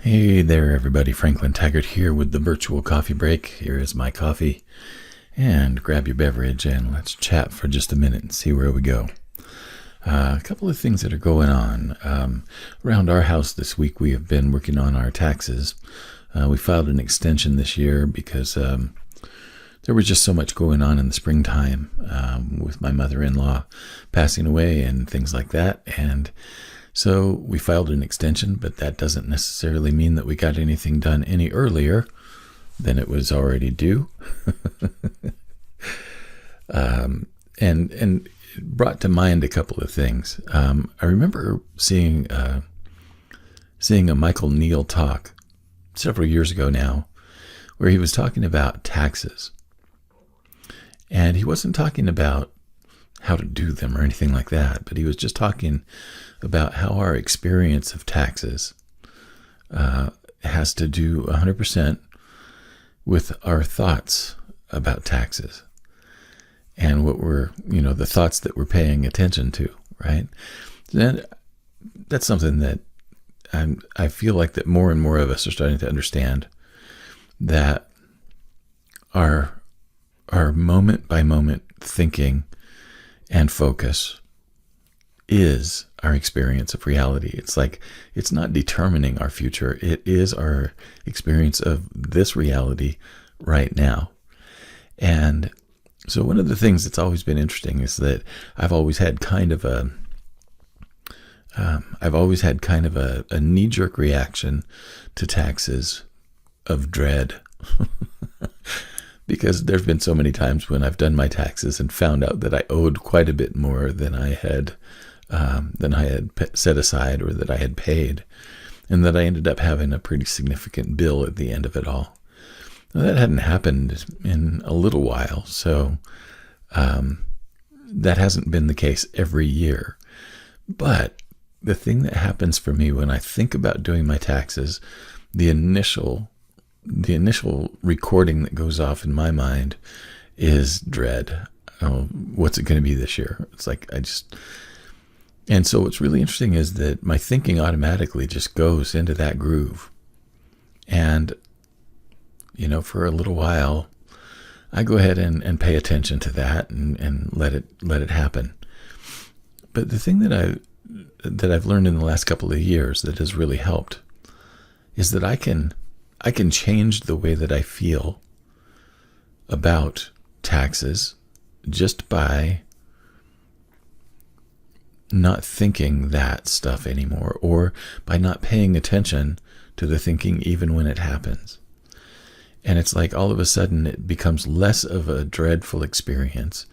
Hey there, everybody. Franklin Taggart here with the virtual coffee break. Here is my coffee. And grab your beverage and let's chat for just a minute and see where we go. A couple of things that are going on. Around our house this week, we have been working on our taxes. We filed an extension this year because there was just so much going on in the springtime with my mother-in-law passing away and things like that. And so we filed an extension, but that doesn't necessarily mean that we got anything done any earlier than it was already due. And it brought to mind a couple of things. I remember seeing a Michael Neal talk several years ago now, where he was talking about taxes. And he wasn't talking about how to do them or anything like that, but he was just talking about how our experience of taxes has to do 100% with our thoughts about taxes and what we're, the thoughts that we're paying attention to, right? And that's something that I feel like that more and more of us are starting to understand, that our moment by moment thinking and focus is our experience of reality. It's like, it's not determining our future. It is our experience of this reality right now. And so one of the things that's always been interesting is that I've always had kind of a knee-jerk reaction to taxes of dread. Because there's been so many times when I've done my taxes and found out that I owed quite a bit more than I had set aside or that I had paid, and that I ended up having a pretty significant bill at the end of it all. Now, that hadn't happened in a little while, so that hasn't been the case every year. But the thing that happens for me when I think about doing my taxes, the initial recording that goes off in my mind is dread. Oh, what's it going to be this year? It's like and so what's really interesting is that my thinking automatically just goes into that groove. And, for a little while, I go ahead and pay attention to that and let it happen. But the thing that I've learned in the last couple of years that has really helped is that I can change the way that I feel about taxes just by not thinking that stuff anymore, or by not paying attention to the thinking even when it happens. And it's like all of a sudden it becomes less of a dreadful experience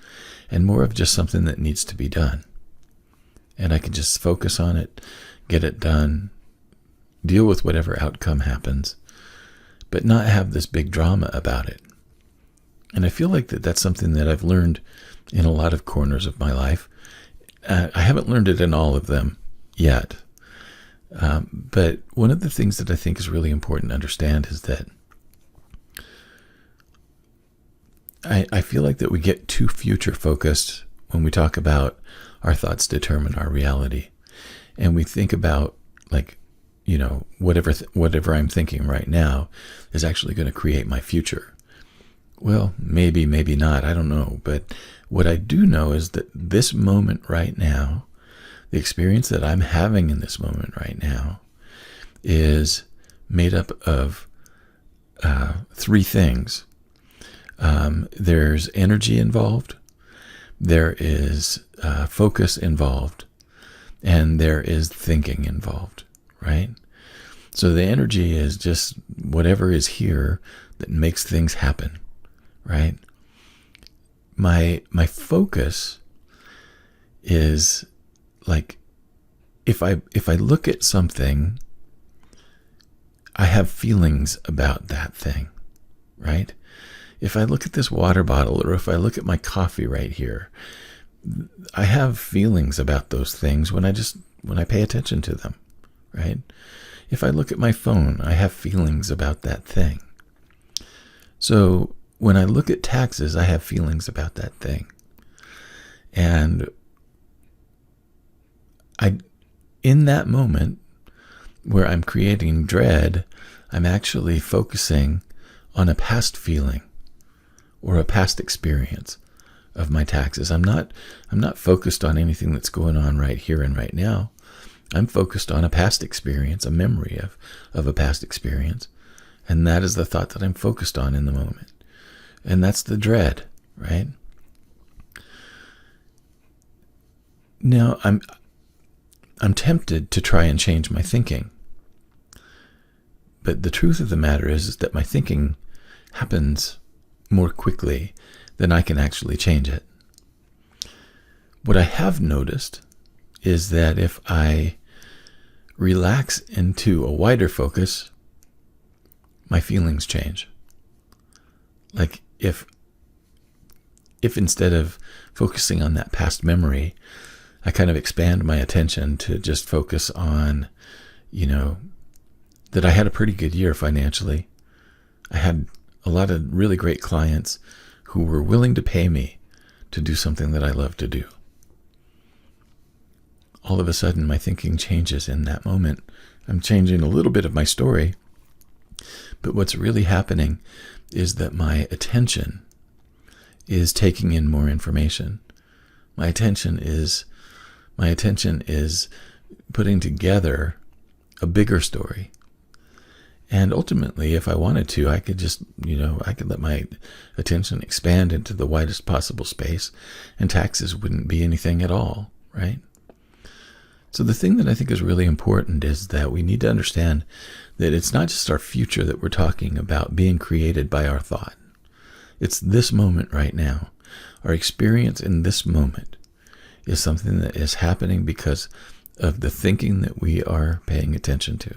and more of just something that needs to be done. And I can just focus on it, get it done, deal with whatever outcome happens, but not have this big drama about it. And I feel like that's something that I've learned in a lot of corners of my life. I haven't learned it in all of them yet. But one of the things that I think is really important to understand is that I feel like that we get too future focused when we talk about our thoughts determine our reality. And we think about whatever I'm thinking right now is actually going to create my future. Well, maybe not. I don't know. But what I do know is that this moment right now, the experience that I'm having in this moment right now, is made up of three things. There's energy involved, there is focus involved, and there is thinking involved, right? So the energy is just whatever is here that makes things happen, right? My focus is like, if I look at something, I have feelings about that thing, right? If I look at this water bottle, or if I look at my coffee right here, I have feelings about those things when I pay attention to them, right? If I look at my phone, I have feelings about that thing. So when I look at taxes, I have feelings about that thing. And in that moment, where I'm creating dread, I'm actually focusing on a past feeling or a past experience of my taxes. I'm not focused on anything that's going on right here and right now. I'm focused on a past experience, a memory of a past experience. And that is the thought that I'm focused on in the moment. And that's the dread, right? Now, I'm tempted to try and change my thinking. But the truth of the matter is that my thinking happens more quickly than I can actually change it. What I have noticed is that if I relax into a wider focus, my feelings change. Like if instead of focusing on that past memory, I kind of expand my attention to just focus on, that I had a pretty good year financially. I had a lot of really great clients who were willing to pay me to do something that I love to do. All of a sudden, my thinking changes in that moment. I'm changing a little bit of my story, but what's really happening is that my attention is taking in more information. My attention is putting together a bigger story. And ultimately, if I wanted to, I could just, I could let my attention expand into the widest possible space, and taxes wouldn't be anything at all, right? So the thing that I think is really important is that we need to understand that it's not just our future that we're talking about being created by our thought. It's this moment right now. Our experience in this moment is something that is happening because of the thinking that we are paying attention to.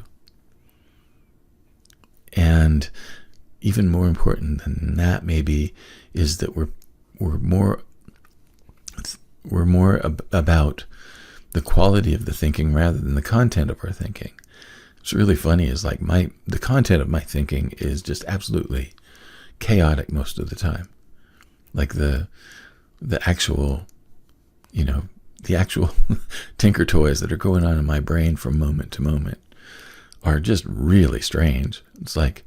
And even more important than that maybe is that we're more about the quality of the thinking rather than the content of our thinking. What's really funny is like the content of my thinking is just absolutely chaotic most of the time. Like the actual tinker toys that are going on in my brain from moment to moment are just really strange. It's like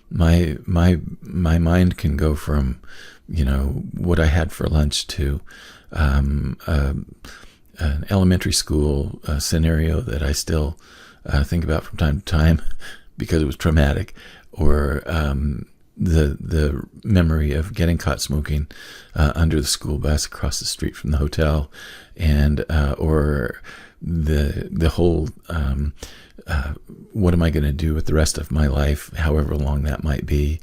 my mind can go from, what I had for lunch to an elementary school scenario that I still think about from time to time because it was traumatic, or the memory of getting caught smoking under the school bus across the street from the hotel, and or the whole what am I going to do with the rest of my life, however long that might be.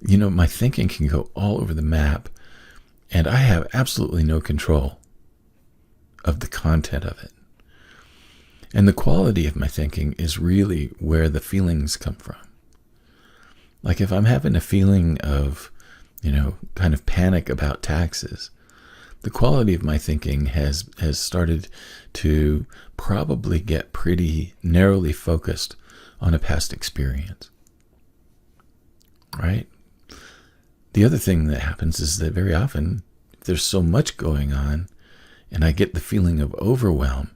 My thinking can go all over the map, and I have absolutely no control of the content of it. And the quality of my thinking is really where the feelings come from. Like if I'm having a feeling of, kind of panic about taxes, the quality of my thinking has started to probably get pretty narrowly focused on a past experience. Right? The other thing that happens is that very often, if there's so much going on and I get the feeling of overwhelm,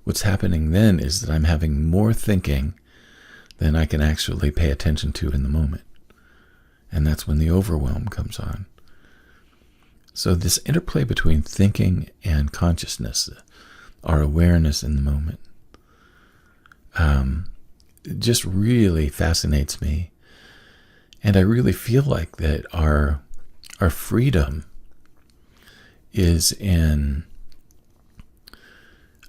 what's happening then is that I'm having more thinking than I can actually pay attention to in the moment. And that's when the overwhelm comes on. So this interplay between thinking and consciousness, our awareness in the moment, it just really fascinates me. And I really feel like that our freedom is in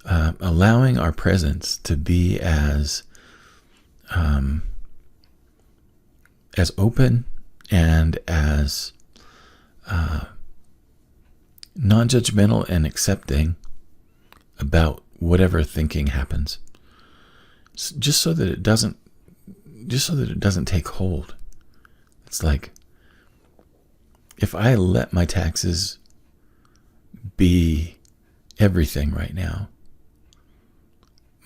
allowing our presence to be as open and as non-judgmental and accepting about whatever thinking happens, just so that it doesn't take hold. It's like if I let my taxes be everything right now,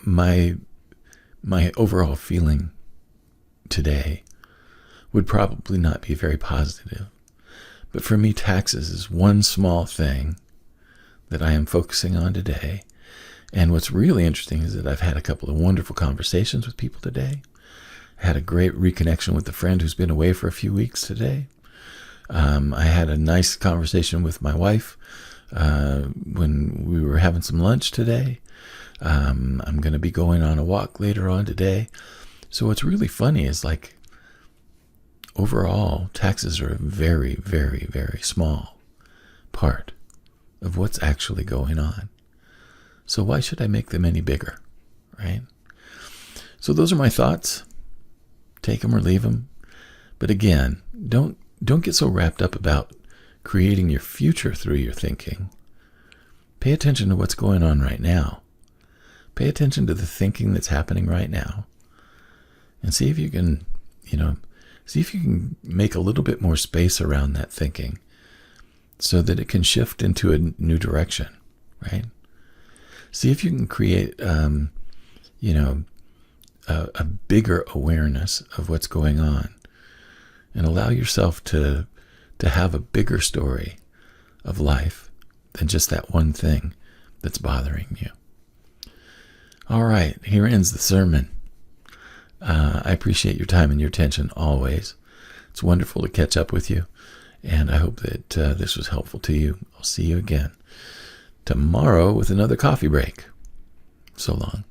my overall feeling today would probably not be very positive. But for me, taxes is one small thing that I am focusing on today, And what's really interesting is that I've had a couple of wonderful conversations with people today. I had a great reconnection with a friend who's been away for a few weeks today. I had a nice conversation with my wife when we were having some lunch today. I'm going to be going on a walk later on today. So what's really funny is, like, overall, taxes are a very, very, very small part of what's actually going on. So why should I make them any bigger, right? So those are my thoughts. Take them or leave them. But again, don't get so wrapped up about creating your future through your thinking. Pay attention to what's going on right now. Pay attention to the thinking that's happening right now. And see if you can, make a little bit more space around that thinking so that it can shift into a new direction, right? See if you can create, a bigger awareness of what's going on, and allow yourself to have a bigger story of life than just that one thing that's bothering you. All right, here ends the sermon. I appreciate your time and your attention always. It's wonderful to catch up with you, and I hope that this was helpful to you. I'll see you again tomorrow with another coffee break. So long.